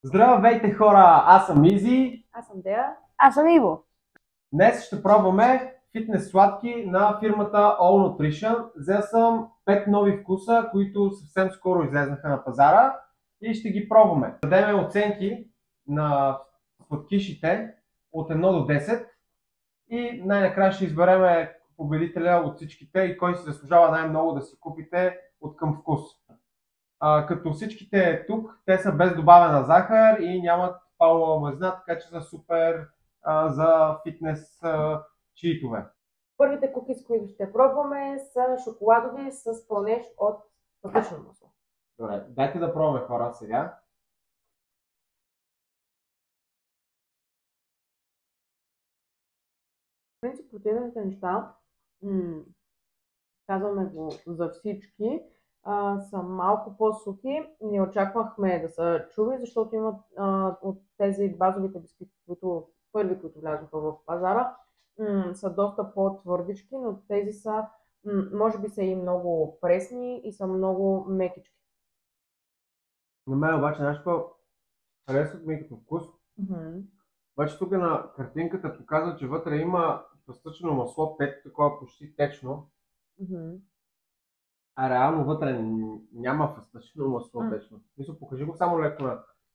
Здравейте хора, аз съм Изи. Аз съм Дея. Аз съм Иво. Днес ще пробваме фитнес сладки на фирмата All Nutrition. Взел съм 5 нови вкуса, които съвсем скоро излезнаха на пазара и ще ги пробваме. Дадем оценки на сладкишите от 1 до 10 и най-накрая ще изберем победителя от всичките и кой си заслужава най-много да си купите от към вкус. Като всичките тук, те са без добавена захар и нямат палмова мазнина, така че са супер за фитнес чиитове. Първите кукис, които ще пробваме, са шоколадови с пълнеж от пътъчно масло. Добре, дайте да пробваме хора сега. В принцип, протеиновите неща, казваме го за всички, са малко по-сухи. Не очаквахме да са чуви, защото имат от тези базовите бисквити, които влязоха в пазара, са доста по-твърдички, но тези са, може би са и много пресни и са много мекички. На мен обаче нещо харесват ми като вкус. Обаче тук на картинката показва, че вътре има фъстъчно масло, такова почти течно. А реално вътре няма фъстъчно масло течно. Мисля, покажи го само леко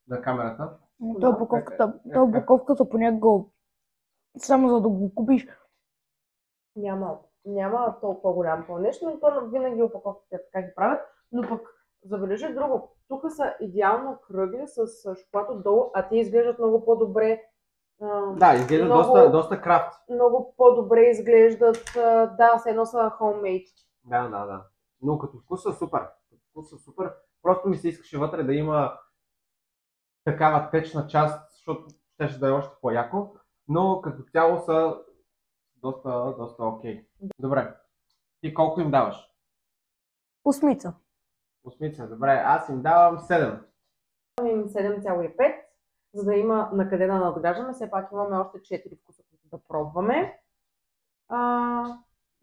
на камерата. То упаковката понякога, само за да го купиш. Няма толкова голям пълнеж, но то винаги опаковките така ги правят. Но пък забележи друго. Тук са идеално кръгли с шоколад отдолу, а те изглеждат много по-добре. Да, изглеждат доста крафт. Много по-добре изглеждат. Да, все едно са homemade. Да. Но като вкус са супер. Просто ми се искаше вътре да има такава течна част, защото ще да е още по-яко. Но като цяло са доста окей. Добре. Ти колко им даваш? Осмица. Осмица, добре. Аз им давам 7. Давам им 7,5, за да има на къде да надграждаме. Все пак имаме още 4 вкуса, които да пробваме.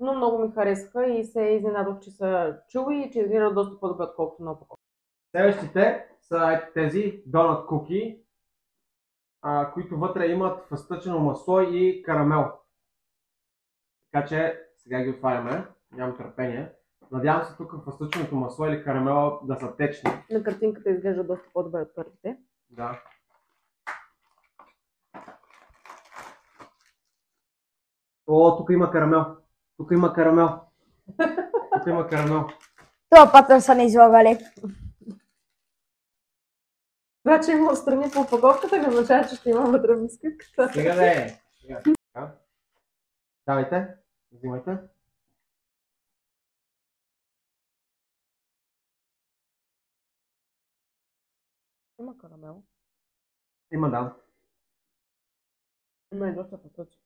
Но много ми харесаха и се изненадох, че са чули и че изглеждат доста по-добре, отколкото на упаковка. Следващите са тези донат куки, които вътре имат фъстъчено масло и карамел. Така че сега ги отваряме, нямам търпение. Надявам се тук фъстъчното масло или карамела да са течни. На картинката изглежда доста по-добре от първите. Да. О, тук има карамел. Тук има карамел. Това път са не излагали. Това, че има отстрани по упаковката, не означава, че ще има вътре в бисквитката. Сега да е. Давайте, взимайте. Има карамел. Има, да. Има и доста фъстъци.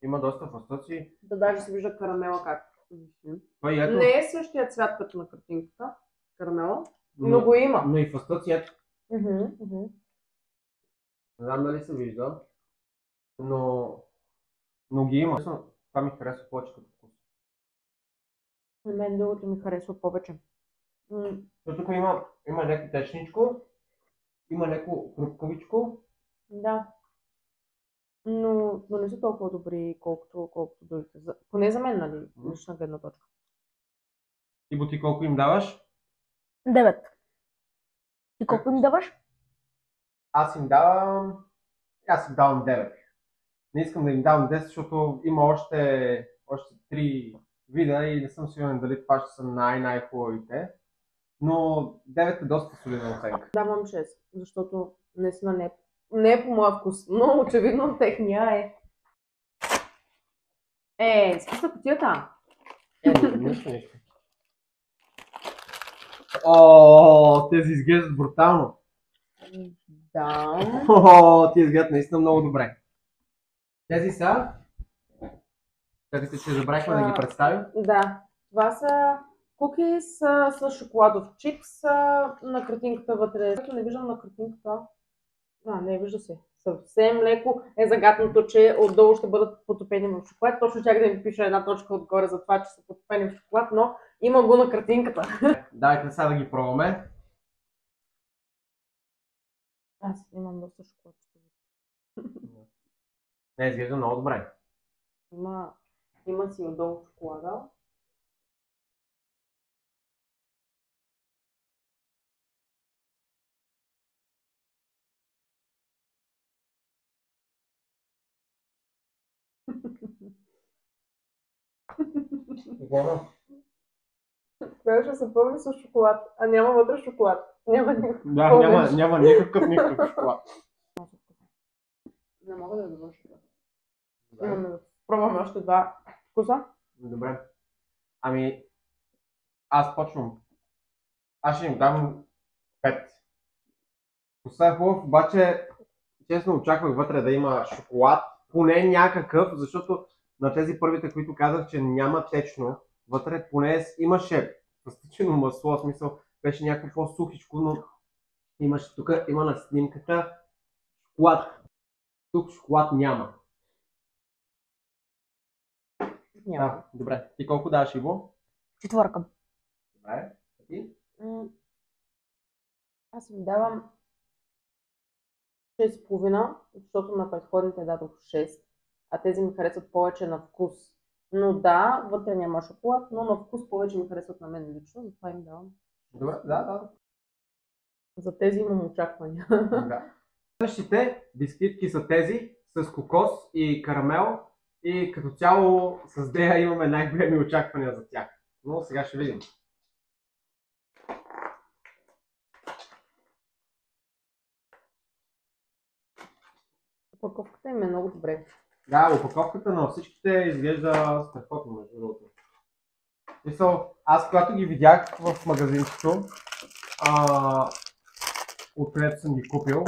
Има доста фъстъци. Да, даже се вижда карамела как. Не е същия цвят като на картинката, карамела, но го има. Но и фъстъци ето. Не знам дали се вижда, но ги има. Това ми харесва повече като вкус. На мен другото ми харесва повече. Тук има леко течничко, има леко хрупкавичко. Да. Но не са толкова добри, колкото другите. Поне за мен, нали? Лична гледна точка. И ти колко им даваш? 9. И колко им даваш? Аз им давам 9. Не искам да им давам 10, защото има още 3 вида и не съм сигурен дали това ще са най-хубавите. Но 9 е доста солидна оценка. Давам 6, защото наистина не е по моя вкус, но очевидно техния е. Спусна кутията. Нищо. О, тези изглеждат брутално. Да. Тези изглеждат наистина много добре. Тези са... Чакайте, че забравихме да ги представим. Да, това са куки с шоколадов чипс на картинката вътре. Като не виждам на картинката. Не вижда се. Съвсем леко е загатното, че отдолу ще бъдат потопени в шоколад. Точно чак да ми пише една точка отгоре за това, че са потопени в шоколад, но има го на картинката. Давайте сега да ги пробваме. Аз имам доста шоколад. Не, изглежда много добре. Има си отдолу шоколада. Трябваше да се пълни с шоколад, а няма вътре шоколад. Няма никакъв. Да, няма никакъв шоколад. Не мога да довърша. Имаме да пробваме още два вкуса. Добре. Ами, аз почвам. Аз ще им дам 5. Вкусът е хубав, обаче честно очаквах вътре да има шоколад, поне някакъв, защото на тези първите, които казах, че няма течно, вътре поне имаше пластичено масло, в смисъл беше някакво по-сухичко, но имаше тук, има на снимката шоколад. Тук шоколад няма. Няма. Да, добре. Ти колко даваш, Иво? 4. Добре. А ти? Аз им давам 6,5, защото на предходните дадох 6, а тези ми харесват повече на вкус. Но да, вътре няма шоколад, но на вкус повече ми харесват на мен лично, затова им давам. Добре, да. За тези имам очаквания. Да. Следващите бисквитки са тези с кокос и карамел и като цяло с Дея имаме най-големи очаквания за тях. Но сега ще видим. Упаковката им е много добре. Да, опаковката на всичките изглежда страхотно, между другото. Мисъл, аз когато ги видях в магазинчето, откъдето съм ги купил,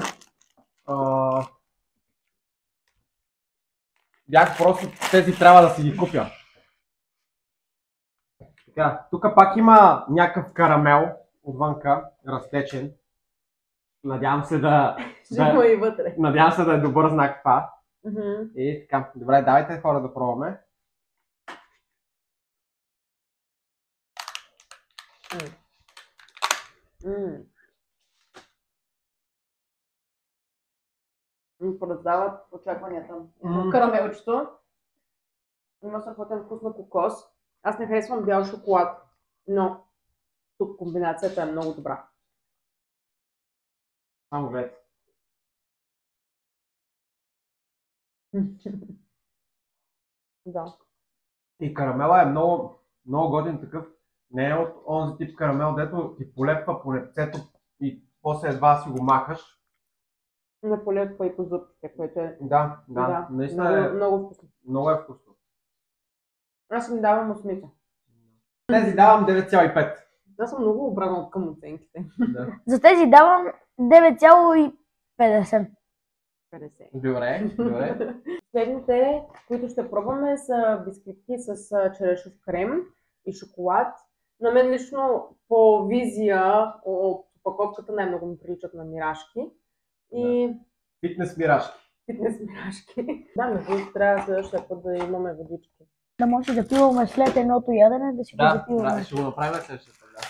бях просто, тези трябва да си ги купя. Така, тук пак има някакъв карамел отвънка, разтечен. Надявам се да И вътре. надявам се да е добър знак това. Мгм. И така, добре, давайте хора да пробваме. Продават очакванията. Карамелчето. Има страхотен вкус на кокос. Аз не харесвам бял шоколад, но тук комбинацията е много добра. Само гледайте. Да. И карамела е много, много годен такъв. Не е от онзи тип карамел, дето ти полепва по лепцето и после едва си го махаш. Не полепва и по зъбките, което е Да, наистина е много вкусно. много е вкусно. Аз им давам 8. Тези давам 9,5. Аз съм много обрана към оценките. Да. За тези давам 9,50. 50. Добре. Следните, които ще пробваме, са бисквитки с черешов крем и шоколад. На мен лично по визия от опаковката най-много ми приличат на мирашки. И Фитнес мирашки. фитнес мирашки. Да, между другото трябва следващия път да имаме водички. Да може да пиваме след едното ядене, да си го запиваме. Да, ще го направим следващата. Да.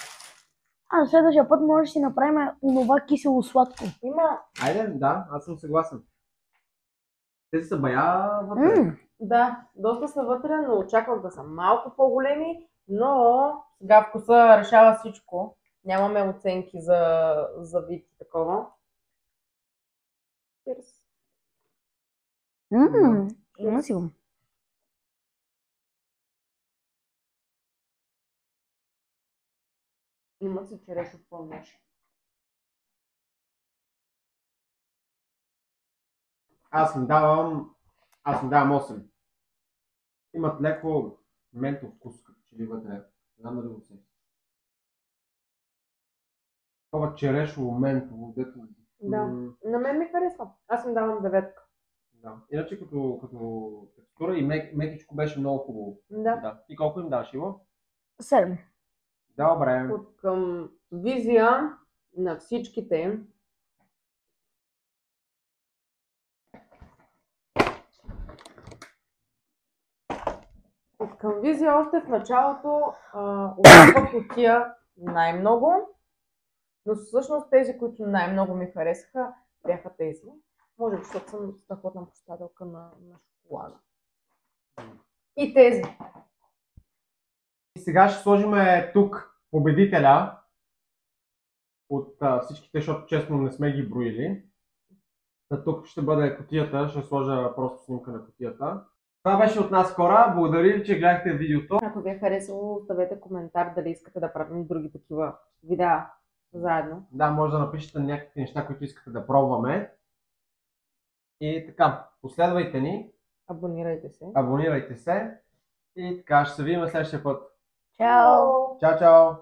А следващия път може да си направим онова кисело-сладко. Има, Айде, да, аз съм съгласен. Тези са бая вътре. да, доста са вътре, но очаквах да са малко по-големи, но сега вкуса решава всичко. Нямаме оценки за вид и такова. Има си го. Има си черешов пълнеж. Аз им давам 8. Имат леко ментов вкус, като че ли вътре. Не знам дали го се. Това черешово ментово, дето. Да, на мен ми харесва. Аз им давам 9. Да. Иначе като текстура и мекичко беше много хубаво. Да. И колко им даваш, Иво? 7. Добре. От към визия на всичките. От към визия още в началото очаквах от тия най-много, но всъщност тези, които най-много ми харесаха, бяха тези. Може би, защото съм страхотна почитателка на шоколада. И тези. И сега ще сложим тук победителя от всичките, защото честно не сме ги броили. Тук ще бъде кутията, ще сложа просто снимка на кутията. Това беше от нас, хора. Благодаря ви, че гледахте видеото. Ако ви е харесало, оставете коментар дали искате да правим други такива видеа заедно. Да, може да напишете някакви неща, които искате да пробваме. И така, последвайте ни, Абонирайте се. и така, ще се видим следващия път. Чао! Чао, чао!